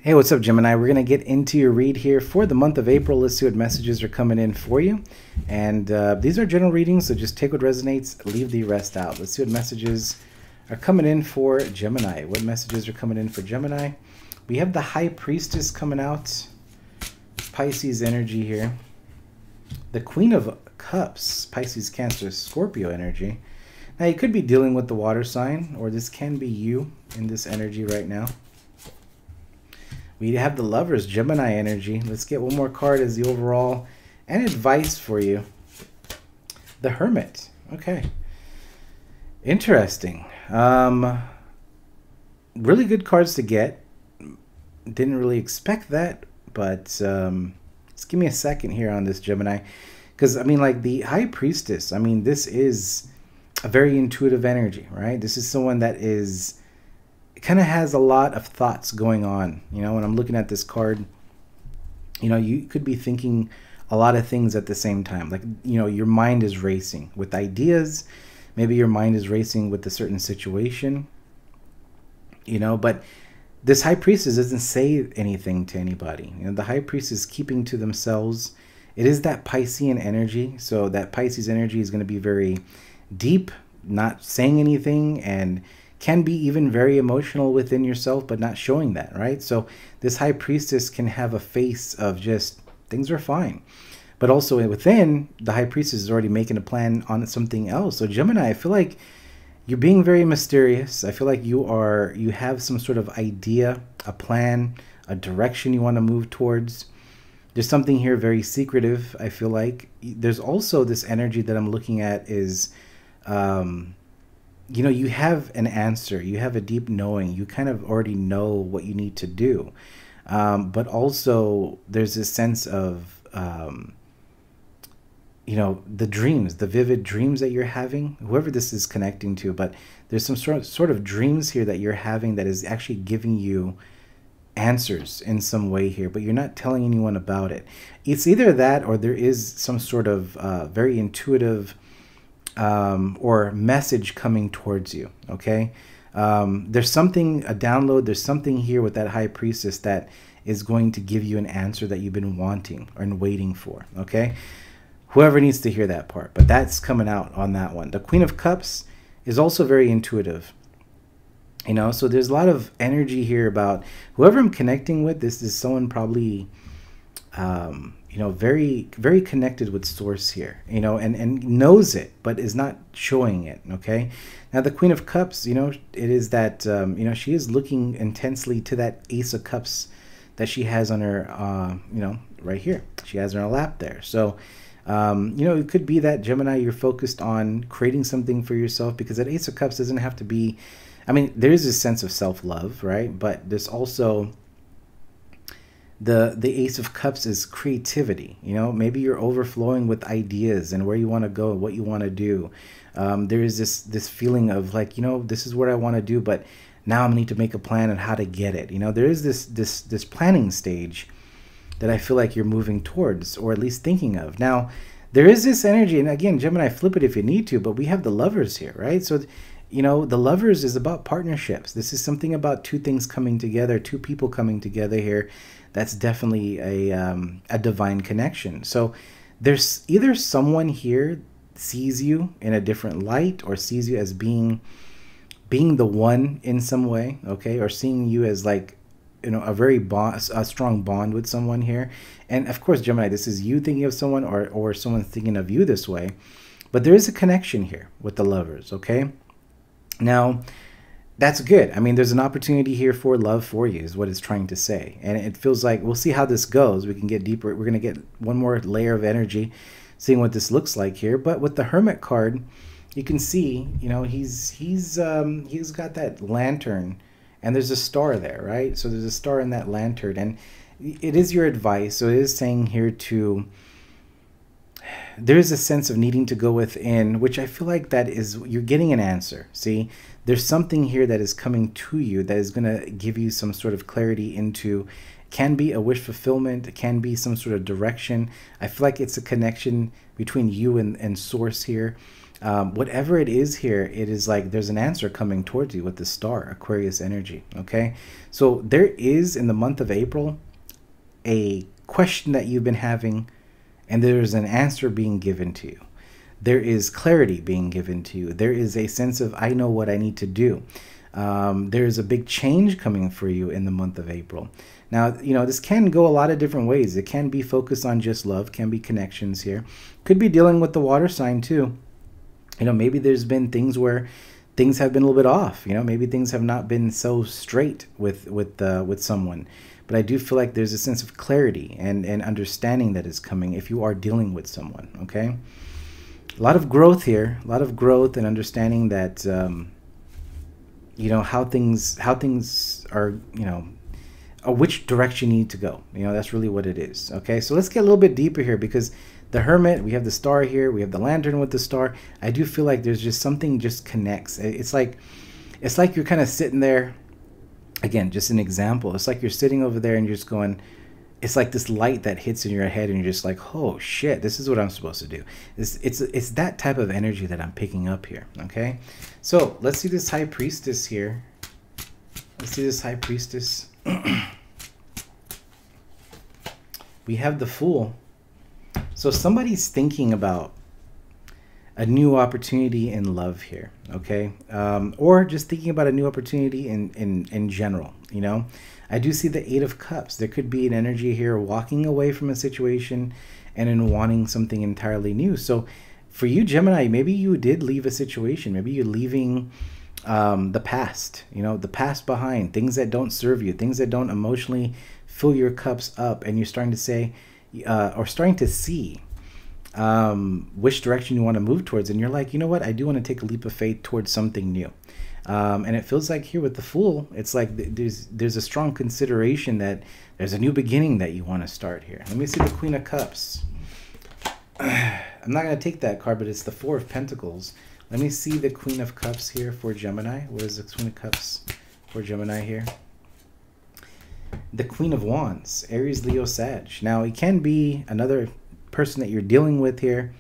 Hey, what's up, Gemini? We're going to get into your read here for the month of April. Let's see what messages are coming in for you. And these are general readings, so just take what resonates, leave the rest out. Let's see what messages are coming in for Gemini. What messages are coming in for Gemini? We have the High Priestess coming out. Pisces energy here. The Queen of Cups, Pisces, Cancer, Scorpio energy. Now, you could be dealing with the water sign, or this can be you in this energy right now. We have the Lovers, Gemini energy. Let's get one more card as the overall and advice for you. The Hermit. Okay. Interesting. Really good cards to get. Didn't really expect that, but just give me a second here on this, Gemini. Because, I mean, like the High Priestess, I mean, this is a very intuitive energy, right? This is someone that is... kind of has a lot of thoughts going on. You know, when I'm looking at this card, you know, you could be thinking a lot of things at the same time. Like, you know, your mind is racing with ideas. Maybe your mind is racing with a certain situation, you know, but this High Priestess doesn't say anything to anybody. You know, the High Priestess is keeping to themselves. It is that Piscean energy. So that Pisces energy is going to be very deep, not saying anything, and can be even very emotional within yourself, but not showing that, right? So this High Priestess can have a face of just things are fine, but also within, the High Priestess is already making a plan on something else. So Gemini, I feel like you're being very mysterious. I feel like you have some sort of idea, a plan, a direction you want to move towards. There's something here very secretive. I feel like there's also this energy that I'm looking at is, you know, you have an answer, you have a deep knowing, you kind of already know what you need to do. But also there's this sense of, you know, the dreams, the vivid dreams that you're having, whoever this is connecting to, but there's some sort of dreams here that you're having that is actually giving you answers in some way here, but you're not telling anyone about it. It's either that or there is some sort of very intuitive or message coming towards you. Okay. There's something, a download, there's something here with that High Priestess that is going to give you an answer that you've been wanting and waiting for. Okay. Whoever needs to hear that part, but that's coming out on that one. The Queen of Cups is also very intuitive, you know, so there's a lot of energy here about whoever I'm connecting with. This is someone probably, you know, very, very connected with source here, you know, and knows it, but is not showing it. Okay. Now the Queen of Cups, you know, it is that, you know, she is looking intensely to that Ace of Cups that she has on her, you know, right here. She has her on her lap there. So, you know, it could be that Gemini, you're focused on creating something for yourself, because that Ace of Cups doesn't have to be, I mean, there is a sense of self-love, right? But there's also the Ace of Cups is creativity. You know, maybe you're overflowing with ideas and where you want to go, what you want to do. There is this feeling of like, you know, this is what I want to do, but now I need to make a plan on how to get it. You know, there is this planning stage that I feel like you're moving towards, or at least thinking of. Now, there is this energy, and again, Gemini, flip it if you need to, but we have the Lovers here, right? So, you know, the Lovers is about partnerships. This is something about two things coming together, two people coming together here. That's definitely a divine connection. So there's either someone here sees you in a different light, or sees you as being the one in some way, okay, or seeing you as like, you know, a strong bond with someone here. And of course, Gemini, this is you thinking of someone, or someone thinking of you this way. But there is a connection here with the Lovers, okay? Now, that's good. I mean, there's an opportunity here for love for you, is what it's trying to say. And it feels like, we'll see how this goes. We can get deeper. We're going to get one more layer of energy, seeing what this looks like here. But with the Hermit card, you can see, you know, he's got that lantern, and there's a star there, right? So there's a star in that lantern, and it is your advice. So it is saying here to, there is a sense of needing to go within, which I feel like that is, you're getting an answer. See, there's something here that is coming to you that is going to give you some sort of clarity into, can be a wish fulfillment, it can be some sort of direction. I feel like it's a connection between you and source here. Whatever it is here, it is like there's an answer coming towards you with the star, Aquarius energy. Okay, so there is, in the month of April, a question that you've been having, and there's an answer being given to you. There is clarity being given to you. There is a sense of, I know what I need to do. There's a big change coming for you in the month of April. Now, you know, this can go a lot of different ways. It can be focused on just love, can be connections here. Could be dealing with the water sign too. You know, maybe there's been things where things have been a little bit off. You know, maybe things have not been so straight with someone. But I do feel like there's a sense of clarity and understanding that is coming if you are dealing with someone, okay? A lot of growth here, a lot of growth and understanding that, you know, how things are, you know, which direction you need to go. You know, that's really what it is, okay? So let's get a little bit deeper here, because the Hermit, we have the star here, we have the Lantern with the star. I do feel like there's just something just connects. It's like you're kind of sitting there. Again, just an example. It's like you're sitting over there and you're just going, it's like this light that hits in your head and you're just like, oh shit, this is what I'm supposed to do. It's that type of energy that I'm picking up here, okay? So let's see this High Priestess here. Let's see this High Priestess. We have the Fool. So somebody's thinking about a new opportunity in love here, okay? Or just thinking about a new opportunity in general, you know? I do see the Eight of Cups. There could be an energy here walking away from a situation and in wanting something entirely new. So for you, Gemini, maybe you did leave a situation. Maybe you're leaving the past, you know, the past behind, things that don't serve you, things that don't emotionally fill your cups up, and you're starting to say, or starting to see which direction you want to move towards, and you're like, you know what, I do want to take a leap of faith towards something new. And it feels like here with the Fool, it's like there's a strong consideration that there's a new beginning that you want to start here. Let me see the Queen of Cups. I'm not going to take that card, but it's the Four of Pentacles. Let me see the Queen of Cups here for Gemini. What is the Queen of Cups for Gemini here? The Queen of Wands, Aries, Leo, Sag. Now, it can be another person that you're dealing with here.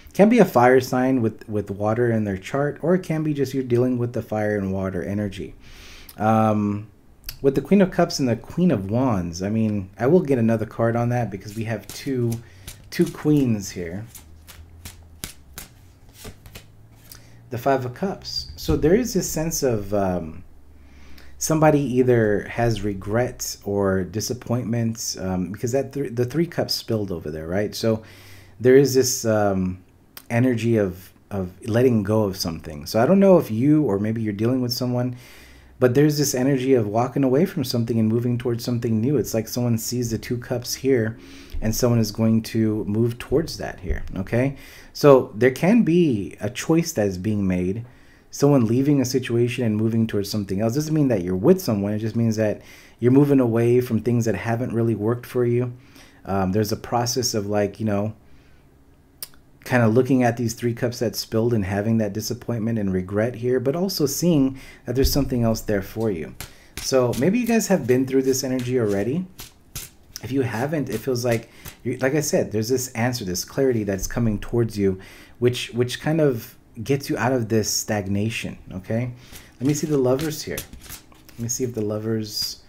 It can be a fire sign with water in their chart, or it can be just you're dealing with the fire and water energy. With the Queen of Cups and the Queen of Wands, I mean, I will get another card on that because we have two queens here. The Five of Cups. So there is this sense of somebody either has regrets or disappointments, because the Three Cups spilled over there, right? So there is this energy of letting go of something. So I don't know if you, or maybe you're dealing with someone, but there's this energy of walking away from something and moving towards something new. It's like someone sees the Two Cups here and someone is going to move towards that here, okay? So there can be a choice that is being made. Someone leaving a situation and moving towards something else. Doesn't mean that you're with someone. It just means that you're moving away from things that haven't really worked for you. There's a process of, like, you know, kind of looking at these Three Cups that spilled and having that disappointment and regret here, but also seeing that there's something else there for you. So maybe you guys have been through this energy already. If you haven't, it feels like, like I said, there's this answer, this clarity that's coming towards you, which kind of gets you out of this stagnation, okay? Let me see the Lovers here. Let me see if the Lovers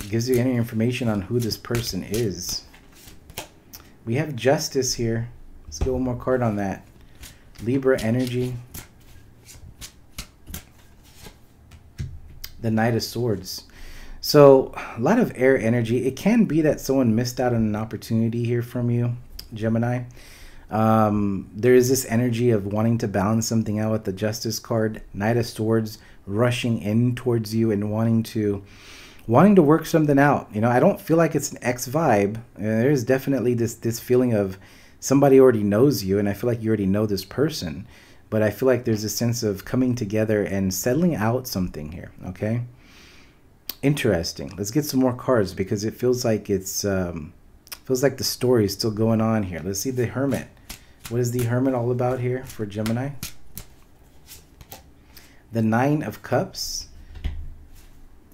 gives you any information on who this person is. We have Justice here. Let's get one more card on that. Libra energy. The Knight of Swords. So a lot of air energy. It can be that someone missed out on an opportunity here from you, Gemini. There is this energy of wanting to balance something out with the Justice card. Knight of Swords rushing in towards you and wanting to work something out. You know, I don't feel like it's an ex vibe. There's definitely this feeling of somebody already knows you, and I feel like you already know this person. But I feel like there's a sense of coming together and settling out something here, okay? Interesting. Let's get some more cards because it feels like it's feels like the story is still going on here. Let's see the Hermit. What is the Hermit all about here for Gemini? The Nine of Cups.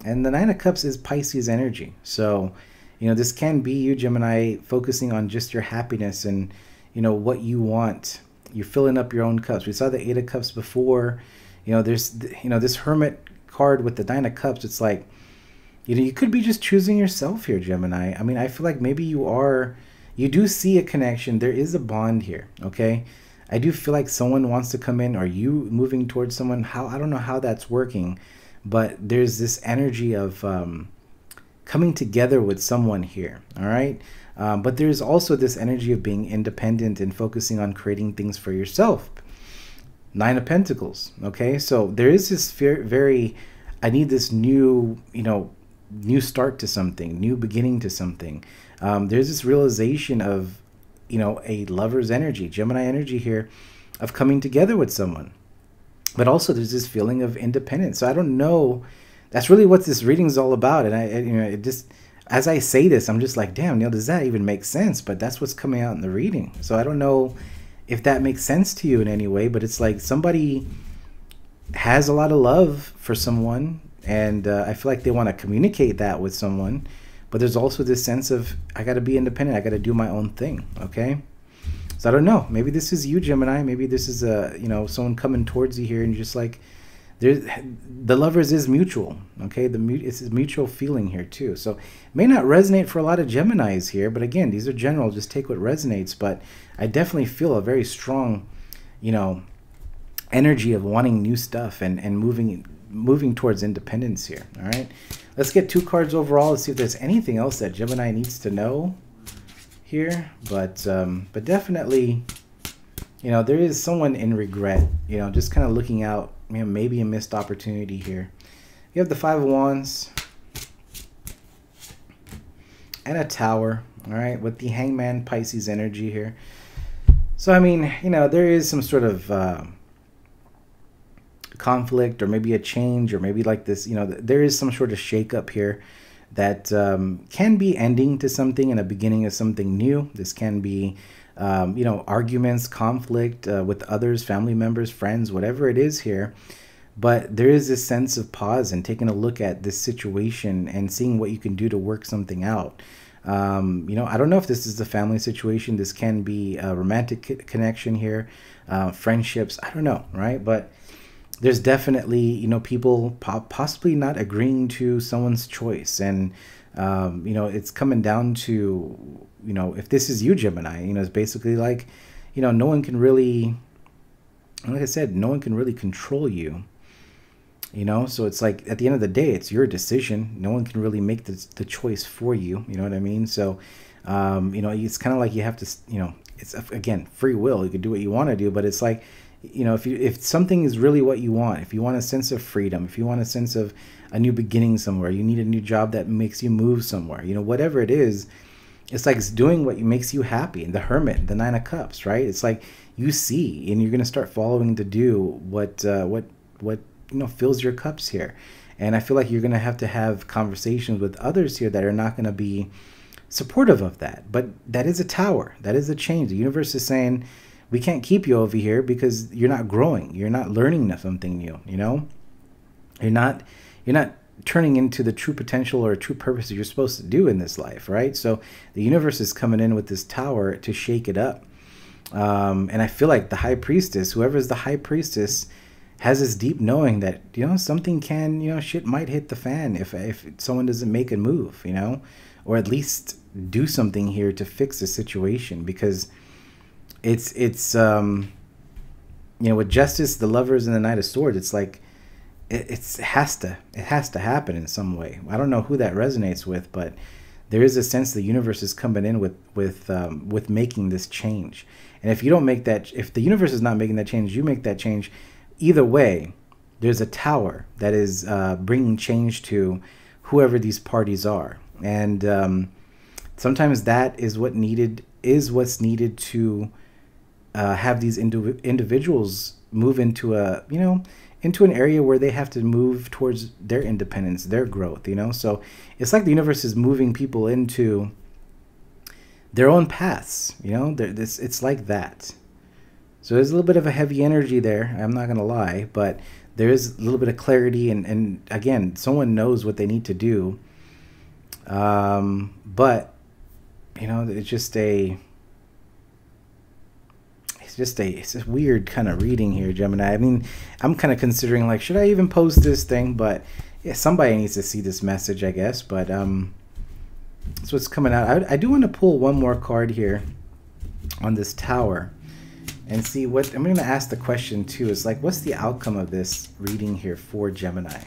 And the Nine of Cups is Pisces energy. So, you know, this can be you, Gemini, focusing on just your happiness and, you know, what you want you're filling up your own cups. We saw the Eight of Cups before. There's this Hermit card with the Nine of Cups. It's like, you could be just choosing yourself here, Gemini. I mean, I feel like maybe you do see a connection. There is a bond here, okay? I do feel like someone wants to come in, or you moving towards someone. I don't know how that's working, but there's this energy of coming together with someone here, all right? But there's also this energy of being independent and focusing on creating things for yourself. Nine of Pentacles, okay? So there is this very, I need this new, new start to something, new beginning to something. There's this realization of, a lover's energy, Gemini energy here, of coming together with someone. But also there's this feeling of independence. So I don't know. That's really what this reading is all about. And it just, as I say this, I'm just like, damn, Neil, does that even make sense? But that's what's coming out in the reading. So I don't know if that makes sense to you in any way, but it's like somebody has a lot of love for someone, and I feel like they want to communicate that with someone. But there's also this sense of, I got to be independent. I got to do my own thing. Okay. So I don't know. Maybe this is you, Gemini. Maybe this is someone coming towards you here, and you're just like, the lovers is mutual. Okay. It's a mutual feeling here too. So it may not resonate for a lot of Geminis here, but again, these are general. Just take what resonates. But I definitely feel a very strong, energy of wanting new stuff and moving towards independence here. All right. Let's get 2 cards overall. Let's see if there's anything else that Gemini needs to know here. But definitely, there is someone in regret, just kind of looking out, maybe a missed opportunity here. You have the 5 of Wands and a Tower, all right, with the Hangman Pisces energy here. So, I mean, there is some sort of conflict, or maybe a change, or maybe like this, there is some sort of shakeup here that can be ending to something and a beginning of something new. This can be, arguments, conflict with others, family members, friends, whatever it is here. But there is this sense of pause and taking a look at this situation and seeing what you can do to work something out. I don't know if this is a family situation. This can be a romantic connection here, friendships. I don't know, right? But there's definitely, people possibly not agreeing to someone's choice. And, it's coming down to, if this is you, Gemini, it's basically like, no one can really, like I said, no one can really control you, so it's like, at the end of the day, it's your decision. No one can really make the choice for you. You know what I mean? So, it's kind of like you have to, it's, again, free will. You can do what you want to do, but it's like, if something is really what you want, if you want a sense of freedom, if you want a sense of a new beginning somewhere, you need a new job that makes you move somewhere, whatever it is, it's like it's doing what makes you happy. And the Hermit, the 9 of Cups, right? It's like you see, and you're going to start following to do what fills your cups here. And I feel like you're going to have conversations with others here that are not going to be supportive of that. But that is a Tower. That is a change. The universe is saying, we can't keep you over here because you're not growing. You're not learning something new, You're not turning into the true potential or true purpose that you're supposed to do in this life, right? So the universe is coming in with this Tower to shake it up. And I feel like the High Priestess, whoever's the High Priestess, has this deep knowing that, something can, shit might hit the fan if someone doesn't make a move, or at least do something here to fix the situation. Because it's with Justice, the Lovers, and the Knight of Swords, it's like it has to happen in some way. I don't know who that resonates with, but there is a sense the universe is coming in with making this change. And if you don't make that, if the universe is not making that change, you make that change. Either way, there's a Tower that is bringing change to whoever these parties are, and sometimes that is what's needed to have these individuals move into into an area where they have to move towards their independence, their growth, So it's like the universe is moving people into their own paths, it's like that. So there's a little bit of a heavy energy there, I'm not going to lie, but there is a little bit of clarity, and again, someone knows what they need to do. But, it's just it's a weird kind of reading here, Gemini. I mean, I'm kind of considering like, should I even post this thing? But yeah, somebody needs to see this message, I guess. But that's what's coming out. I do want to pull one more card here on this Tower and see what I'm going to ask. The question too is like, what's the outcome of this reading here for Gemini?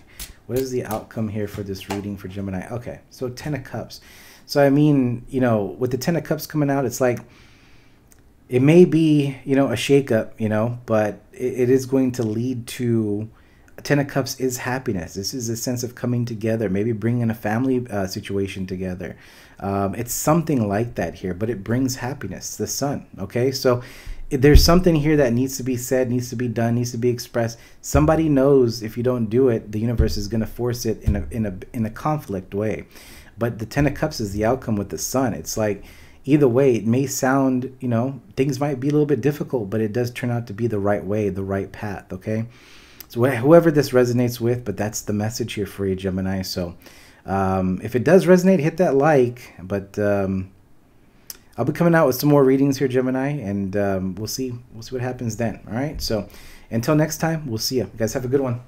What is the outcome here for this reading for Gemini? Okay, so 10 of Cups. So I mean, you know, with the 10 of Cups coming out, it's like it may be, you know, a shakeup, you know, but it is going to lead to 10 of Cups is happiness. This is a sense of coming together, maybe bringing a family situation together. It's something like that here, but it brings happiness, the Sun. Okay, so there's something here that needs to be said, needs to be done, needs to be expressed. Somebody knows if you don't do it, the universe is going to force it in a conflict way. But the 10 of Cups is the outcome with the Sun. It's like either way, it may sound, you know, things might be a little bit difficult, but it does turn out to be the right way, the right path. Okay, so whoever this resonates with, but that's the message here for you, Gemini. So if it does resonate, hit that like. But I'll be coming out with some more readings here, Gemini, and we'll see what happens then. All right, so until next time, we'll see you guys. Have a good one.